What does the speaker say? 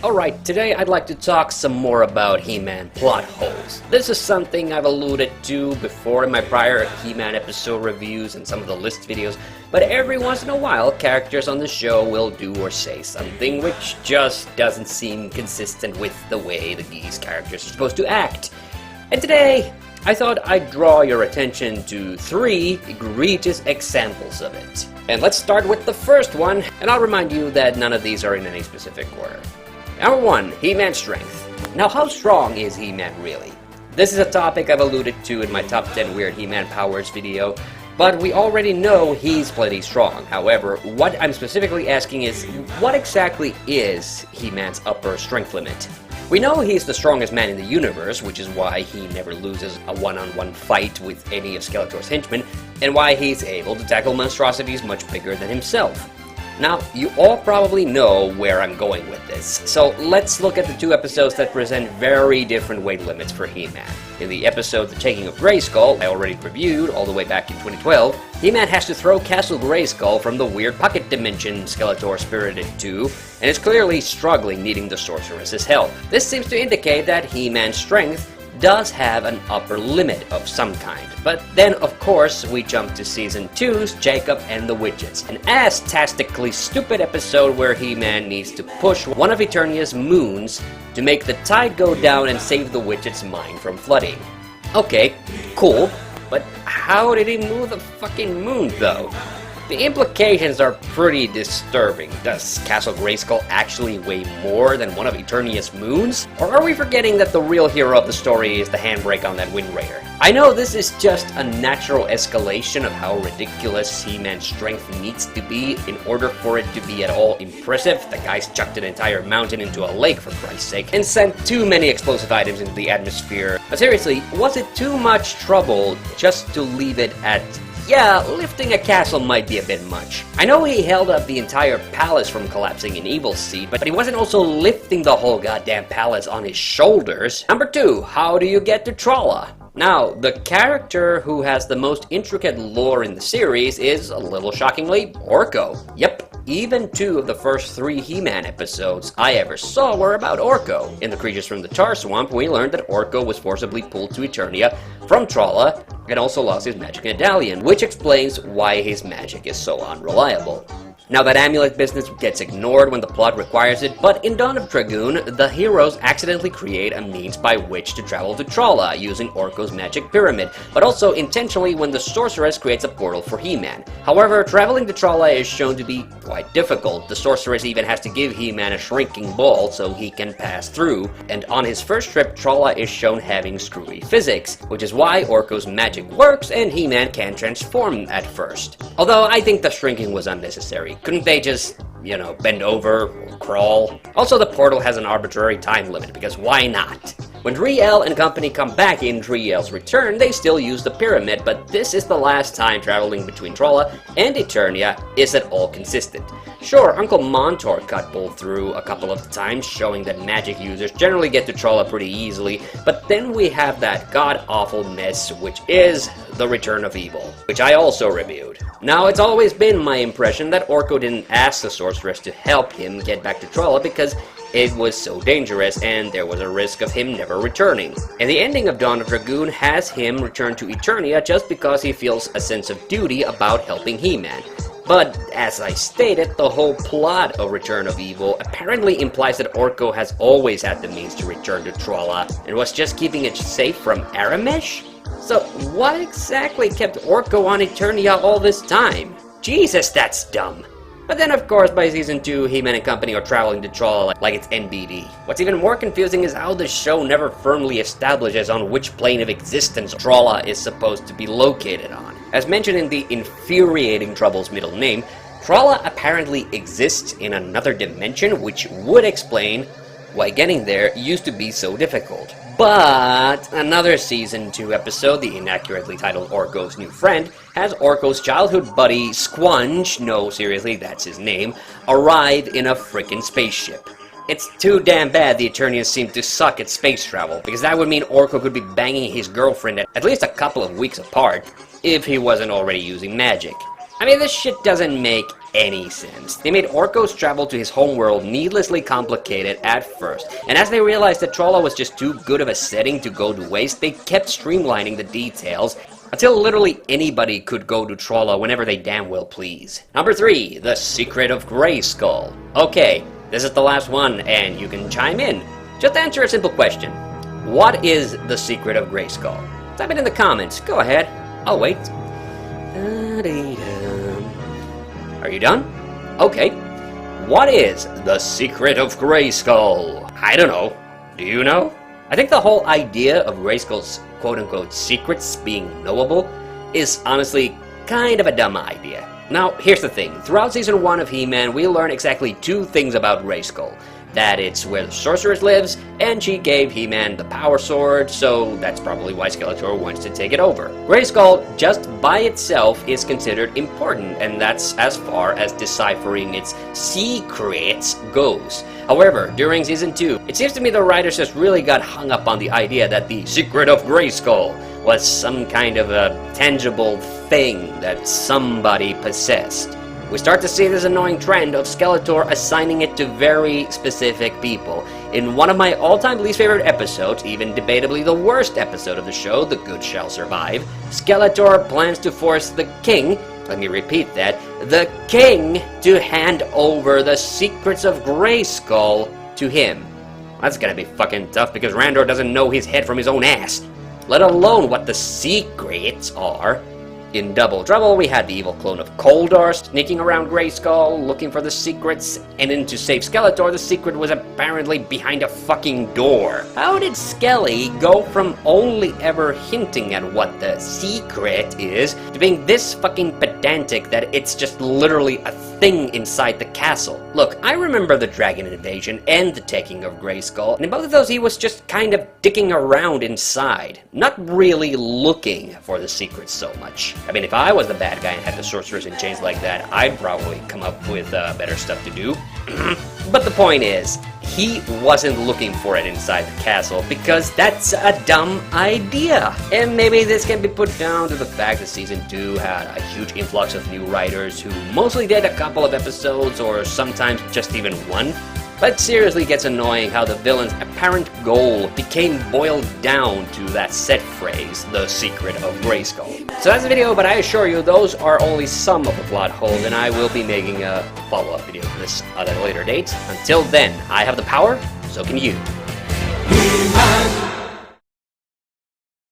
Alright, today I'd like to talk some more about He-Man plot holes. This is something I've alluded to before in my prior He-Man episode reviews and some of the list videos, but every once in a while characters on the show will do or say something which just doesn't seem consistent with the way that these characters are supposed to act. And today, I thought I'd draw your attention to 3 egregious examples of it. And let's start with the first one, and I'll remind you that none of these are in any specific order. Number 1, He-Man's strength. Now, how strong is He-Man really? This is a topic I've alluded to in my top 10 weird He-Man powers video, but we already know he's plenty strong. However, what I'm specifically asking is, what exactly is He-Man's upper strength limit? We know he's the strongest man in the universe, which is why he never loses a one-on-one fight with any of Skeletor's henchmen, and why he's able to tackle monstrosities much bigger than himself. Now, you all probably know where I'm going with this, so let's look at the 2 episodes that present very different weight limits for He-Man. In the episode The Taking of Grayskull, I already reviewed all the way back in 2012, He-Man has to throw Castle Grayskull from the weird pocket dimension Skeletor spirited to, and is clearly struggling, needing the Sorceress's help. This seems to indicate that He-Man's strength does have an upper limit of some kind. But then, of course, we jump to Season 2's Jacob and the Widgets, an ass-tastically stupid episode where He-Man needs to push one of Eternia's moons to make the tide go down and save the Widgets' mine from flooding. Okay, cool, but how did he move the fucking moon, though? The implications are pretty disturbing. Does Castle Grayskull actually weigh more than one of Eternia's moons? Or are we forgetting that the real hero of the story is the handbrake on that Wind Raider? I know this is just a natural escalation of how ridiculous He-Man's strength needs to be in order for it to be at all impressive. The guy's chucked an entire mountain into a lake, for Christ's sake, and sent too many explosive items into the atmosphere. But seriously, was it too much trouble just to leave it at, yeah, lifting a castle might be a bit much? I know he held up the entire palace from collapsing in Evil Seed, but he wasn't also lifting the whole goddamn palace on his shoulders. Number 2, how do you get to Trolla? Now, the character who has the most intricate lore in the series is, a little shockingly, Orko. Yep. Even 2 of the first 3 He-Man episodes I ever saw were about Orko. In The Creatures from the Tar Swamp, we learned that Orko was forcibly pulled to Eternia from Trolla and also lost his magic medallion, which explains why his magic is so unreliable. Now, that amulet business gets ignored when the plot requires it, but in Dawn of Dragoon, the heroes accidentally create a means by which to travel to Trolla using Orko's magic pyramid, but also intentionally when the sorceress creates a portal for He-Man. However, traveling to Trolla is shown to be quite difficult. The sorceress even has to give He-Man a shrinking ball so he can pass through, and on his first trip, Trolla is shown having screwy physics, which is why Orko's magic works and He-Man can transform at first. Although I think the shrinking was unnecessary. Couldn't they just, bend over or crawl? Also, the portal has an arbitrary time limit, because why not? When Driel and company come back in Driel's Return, they still use the pyramid, but this is the last time traveling between Trolla and Eternia is at all consistent. Sure, Uncle Montor got pulled through a couple of times, showing that magic users generally get to Trolla pretty easily, but then we have that god-awful mess, which is The Return of Evil, which I also reviewed. Now, it's always been my impression that Orko didn't ask the sorceress to help him get back to Trolla because it was so dangerous and there was a risk of him never returning. And the ending of Dawn of Dragoon has him return to Eternia just because he feels a sense of duty about helping He-Man. But, as I stated, the whole plot of Return of Evil apparently implies that Orko has always had the means to return to Trolla and was just keeping it safe from Aramesh? So, what exactly kept Orko on Eternia all this time? Jesus, that's dumb! But then, of course, by Season 2, He-Man and company are traveling to Trolla like it's NBD. What's even more confusing is how the show never firmly establishes on which plane of existence Trolla is supposed to be located on. As mentioned in the infuriating Trouble's middle name, Trolla apparently exists in another dimension, which would explain why getting there used to be so difficult. But another Season 2 episode, the inaccurately titled Orko's New Friend, has Orko's childhood buddy, Squunch, no, seriously, that's his name, arrive in a frickin' spaceship. It's too damn bad the Eternians seem to suck at space travel, because that would mean Orko could be banging his girlfriend at least a couple of weeks apart, if he wasn't already using magic. I mean, this shit doesn't make any sense. They made Orko's travel to his homeworld needlessly complicated at first, and as they realized that Trolla was just too good of a setting to go to waste, they kept streamlining the details until literally anybody could go to Trolla whenever they damn well please. Number 3, The Secret of Grayskull. Okay, this is the last one, and you can chime in. Just answer a simple question. What is the secret of Grayskull? Type it in the comments. Go ahead. I'll wait. Are you done? Okay. What is the secret of Grayskull? I don't know. Do you know? I think the whole idea of Grayskull's quote-unquote secrets being knowable is honestly kind of a dumb idea. Now, here's the thing. Throughout Season 1 of He-Man, we learn exactly 2 things about Grayskull. That it's where the sorceress lives, and she gave He-Man the power sword, so that's probably why Skeletor wants to take it over. Grayskull, just by itself, is considered important, and that's as far as deciphering its secrets goes. However, during Season 2, it seems to me the writers just really got hung up on the idea that the secret of Grayskull was some kind of a tangible thing that somebody possessed. We start to see this annoying trend of Skeletor assigning it to very specific people. In one of my all-time least favorite episodes, even debatably the worst episode of the show, The Good Shall Survive, Skeletor plans to force the king, let me repeat that, the king to hand over the secrets of Grayskull to him. That's gonna be fucking tough because Randor doesn't know his head from his own ass, let alone what the secrets are. In Double Trouble, we had the evil clone of Koldar sneaking around Grayskull, looking for the secrets, and then to save Skeletor, the secret was apparently behind a fucking door. How did Skelly go from only ever hinting at what the secret is, to being this fucking pedantic that it's just literally a thing inside the castle? Look, I remember the Dragon Invasion and the taking of Grayskull, and in both of those he was just kind of dicking around inside, not really looking for the secrets so much. I mean, if I was the bad guy and had the sorcerers in chains like that, I'd probably come up with better stuff to do. But the point is, he wasn't looking for it inside the castle because that's a dumb idea. And maybe this can be put down to the fact that Season 2 had a huge influx of new writers who mostly did a couple of episodes or sometimes just even one. But it seriously gets annoying how the villain's apparent goal became boiled down to that set phrase, the secret of Grayskull. So that's the video, but I assure you those are only some of the plot holes, and I will be making a follow-up video for this at a later date. Until then, I have the power, so can you.